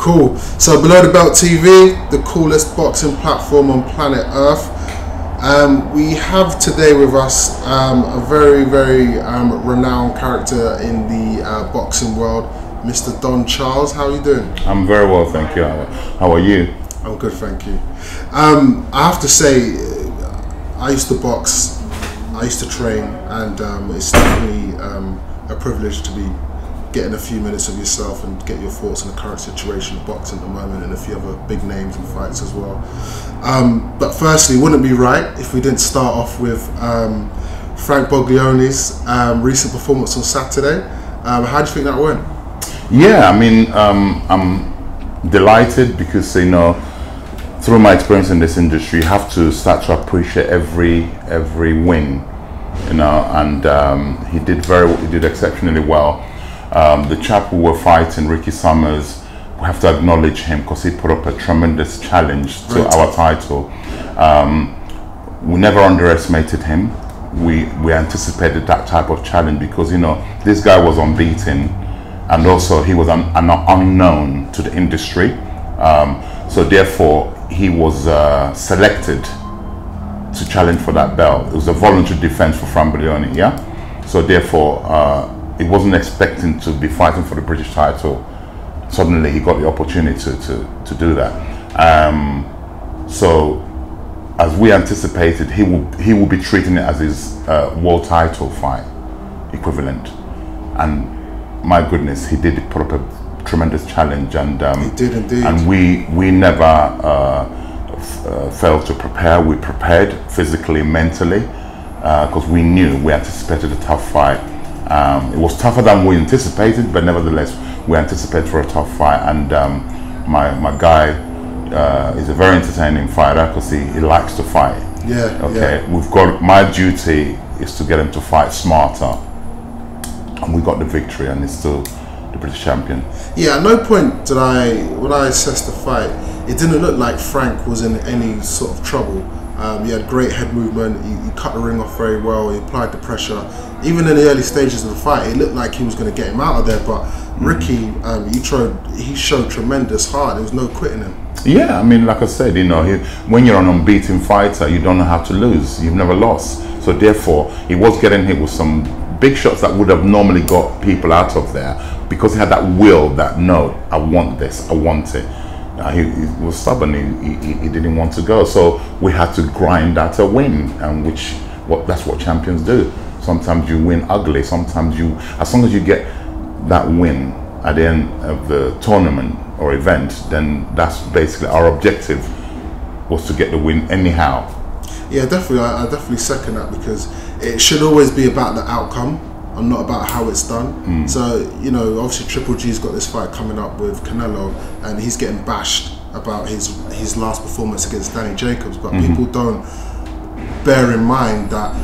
Cool. So Below the Belt TV, the coolest boxing platform on planet Earth. We have today with us a very renowned character in the boxing world, Mr. Don Charles. How are you doing? I'm very well, thank you. How are you? I'm good, thank you. I have to say, I used to box, I used to train, and it's definitely a privilege to be getting a few minutes of yourself and get your thoughts on the current situation of boxing at the moment and a few other big names and fights as well. But firstly, it wouldn't be right if we didn't start off with Frank Buglioni's recent performance on Saturday. How do you think that went? Yeah, I mean, I'm delighted because, you know, through my experience in this industry, you have to start to appreciate every win, you know, and he did exceptionally well. The chap who were fighting, Ricky Summers, we have to acknowledge him because he put up a tremendous challenge to our title. We never underestimated him. We anticipated that type of challenge because, you know, this guy was unbeaten, and also he was an unknown to the industry. So therefore, he was selected to challenge for that belt. It was a voluntary defense for Frank Buglioni, yeah? So therefore, he wasn't expecting to be fighting for the British title. Suddenly he got the opportunity to do that. So as we anticipated, he will be treating it as his world title fight equivalent. And my goodness, he did put up a tremendous challenge, and he did indeed. And we never failed to prepare. We prepared physically, mentally, because we anticipated a tough fight. It was tougher than we anticipated, but nevertheless, we anticipated for a tough fight. And my guy is a very entertaining fighter because he likes to fight. Yeah. Okay. Yeah. My duty is to get him to fight smarter, and we got the victory, and he's still the British champion. Yeah. At no point when I assessed the fight, it didn't look like Frank was in any sort of trouble. He had great head movement, he cut the ring off very well, he applied the pressure. Even in the early stages of the fight, it looked like he was going to get him out of there, but Ricky, he showed tremendous heart. There was no quitting him. Yeah, I mean, like I said, you know, when you're an unbeaten fighter, you don't know how to lose. You've never lost. So therefore, he was getting hit with some big shots that would have normally got people out of there because he had that will that, no, I want this, I want it. He was stubborn. He didn't want to go, so we had to grind out a win, and that's what champions do. Sometimes you win ugly. Sometimes as long as you get that win at the end of the tournament or event, then that's basically our objective, was to get the win anyhow. Yeah, definitely. I definitely second that, because it should always be about the outcome and not about how it's done. So, you know, obviously Triple G's got this fight coming up with Canelo, and he's getting bashed about his last performance against Danny Jacobs, but people don't bear in mind that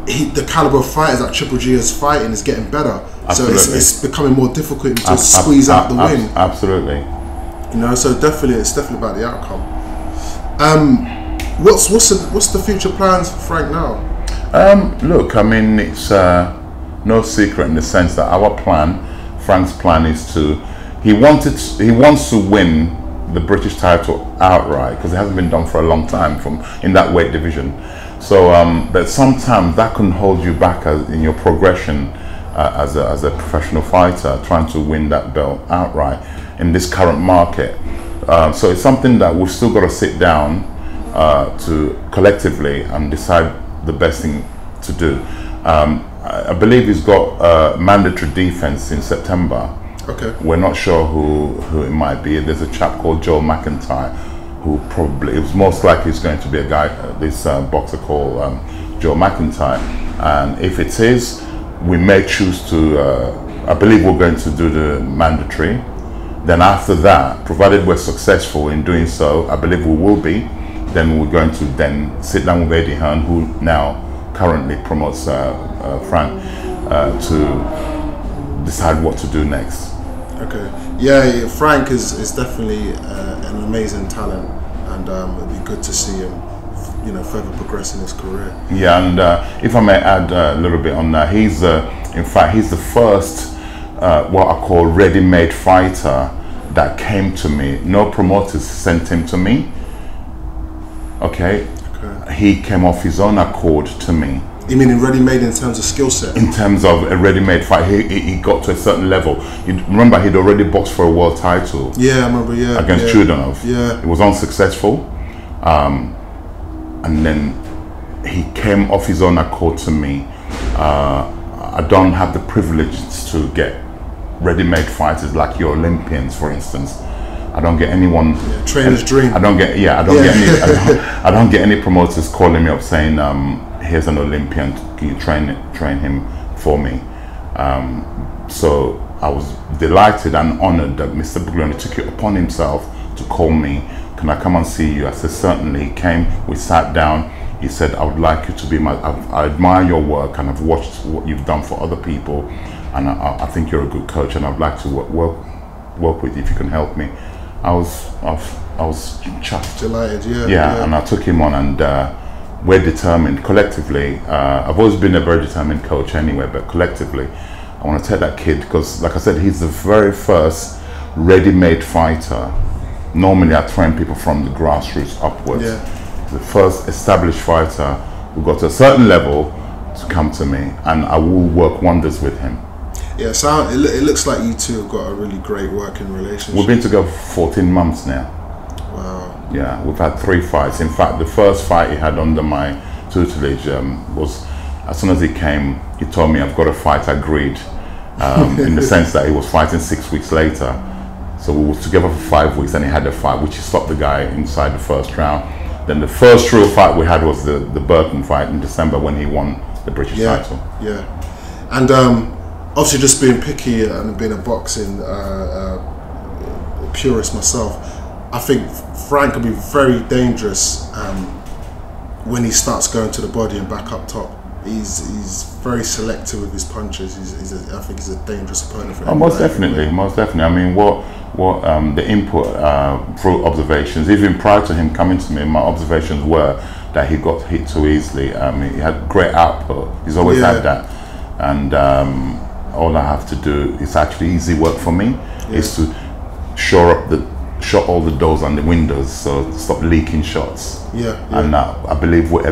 the caliber of fighters that Triple G is fighting is getting better. Absolutely. So it's becoming more difficult to squeeze out the win. Absolutely. You know, so it's definitely about the outcome. What's the future plans for Frank now? Look, I mean, it's no secret in the sense that Frank's plan is he wants to win the British title outright, because it hasn't been done for a long time in that weight division. So, but sometimes that can hold you back in your progression as a professional fighter, trying to win that belt outright in this current market. So it's something that we've still got to sit down to collectively and decide the best thing to do. I believe he's got mandatory defense in September. Okay. We're not sure who it might be. There's a chap called Joe McIntyre who it's most likely is going to be a guy, this boxer called Joe McIntyre. And if it is, we may choose to, I believe we're going to do the mandatory. Then after that, provided we're successful in doing so, I believe we will be, then we're going to then sit down with Eddie Hearn, who now currently promotes Frank, to decide what to do next. Okay. Yeah, Frank is definitely an amazing talent, and it'd be good to see him, you know, further progress in his career. Yeah, and if I may add a little bit on that, in fact, he's the first what I call ready-made fighter that came to me. No promoters sent him to me. Okay. He came off his own accord to me. You mean in ready-made in terms of skill set? In terms of a ready-made fight, he got to a certain level. You remember he'd already boxed for a world title. Yeah, I remember. Yeah, against Chudonov. Yeah, it was unsuccessful, and then he came off his own accord to me. I don't have the privilege to get ready-made fighters like your Olympians, for instance. I don't get anyone. Yeah, trainer's dream. I don't get. Yeah, I don't get any. I don't get any promoters calling me up saying, "Here's an Olympian. Can you train him for me?" So I was delighted and honored that Mr. Buglioni took it upon himself to call me. Can I come and see you? I said certainly. He came. We sat down. He said, "I would like you to be my. I admire your work and I've watched what you've done for other people, and I think you're a good coach and I'd like to work with you if you can help me." I was chuffed. Delighted, yeah. And I took him on, and we're determined collectively. I've always been a very determined coach anyway, but collectively, I want to take that kid because, like I said, he's the very first ready-made fighter. Normally, I train people from the grassroots upwards. Yeah. The first established fighter who got to a certain level to come to me, and I will work wonders with him. Yeah, so it looks like you two have got a really great working relationship. We've been together for 14 months now. Wow. Yeah, we've had 3 fights. In fact, the first fight he had under my tutelage was, as soon as he came, he told me, "I've got a fight agreed," in the sense that he was fighting 6 weeks later. So we were together for 5 weeks, and he had a fight, which he stopped the guy inside the first round. Then the first real fight we had was the Burton fight in December when he won the British title. Yeah, and obviously just being picky and being a boxing purist myself, I think Frank can be very dangerous when he starts going to the body and back up top. He's very selective with his punches. I think he's a dangerous opponent for him. Most definitely. I mean, what the input through observations, even prior to him coming to me, my observations were that he got hit too easily. He had great output. He's always had that, and all I have to do is actually easy work for me is to shore all the doors and the windows, so stop leaking shots. And I believe we're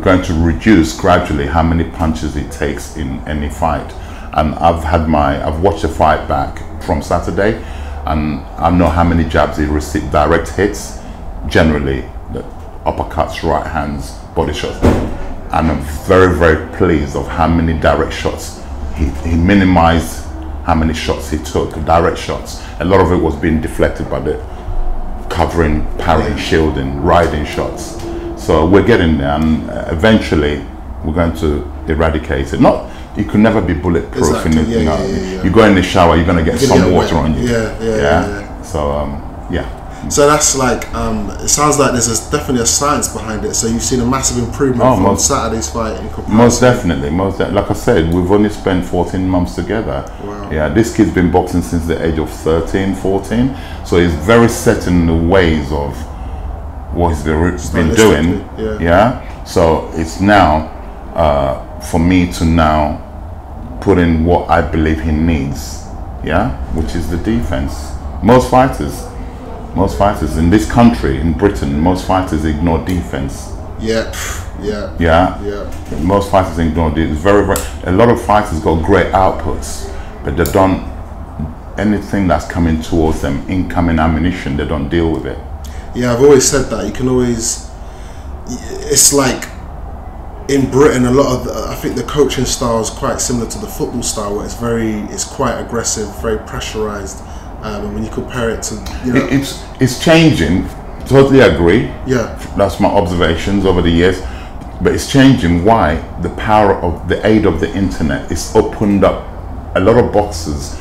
going to reduce gradually how many punches it takes in any fight. And I've watched the fight back from Saturday, and I know how many jabs he received, direct hits, generally, the uppercuts, right hands, body shots. And I'm very, very pleased of how many direct shots he minimized, how many shots he took, direct shots. A lot of it was being deflected by the covering, parrying, shielding, riding shots. So we're getting there, and eventually we're going to eradicate it. You can never be bulletproof. Exactly. You go in the shower, you're going to get some water on you. So So that's like, it sounds like there's definitely a science behind it. So you've seen a massive improvement from Saturday's fight in comparison. Most definitely. Like I said, we've only spent 14 months together. Wow. Yeah, this kid's been boxing since the age of 13, 14. So he's very set in the ways of what he's been doing. So it's now for me to now put in what I believe he needs, which is the defense. Most fighters in this country, in Britain, most fighters ignore defense. Most fighters ignore it. A lot of fighters got great outputs, but they don't, anything that's coming towards them, incoming ammunition, they don't deal with it. I've always said that you can always, it's like in Britain, a lot of I think the coaching style is quite similar to the football style, where it's quite aggressive, very pressurized. And when you compare it to, it's changing. Totally agree. That's my observations over the years, but it's changing. Why? The power of the aid of the internet is opened up. A lot of boxers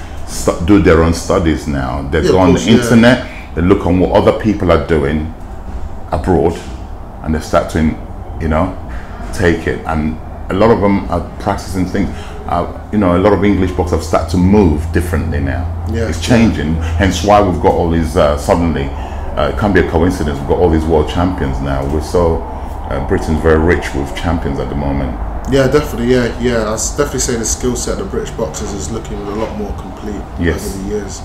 do their own studies now. They go on the internet. They look on what other people are doing abroad, and they start to, take it. And a lot of them are practicing things. A lot of English boxers have started to move differently now. It's changing. Hence why we've got all these, suddenly, it can't be a coincidence, we've got all these world champions now. Britain's very rich with champions at the moment. Yeah, definitely. Yeah. I definitely say the skill set of the British boxers is looking a lot more complete Yes. over the years.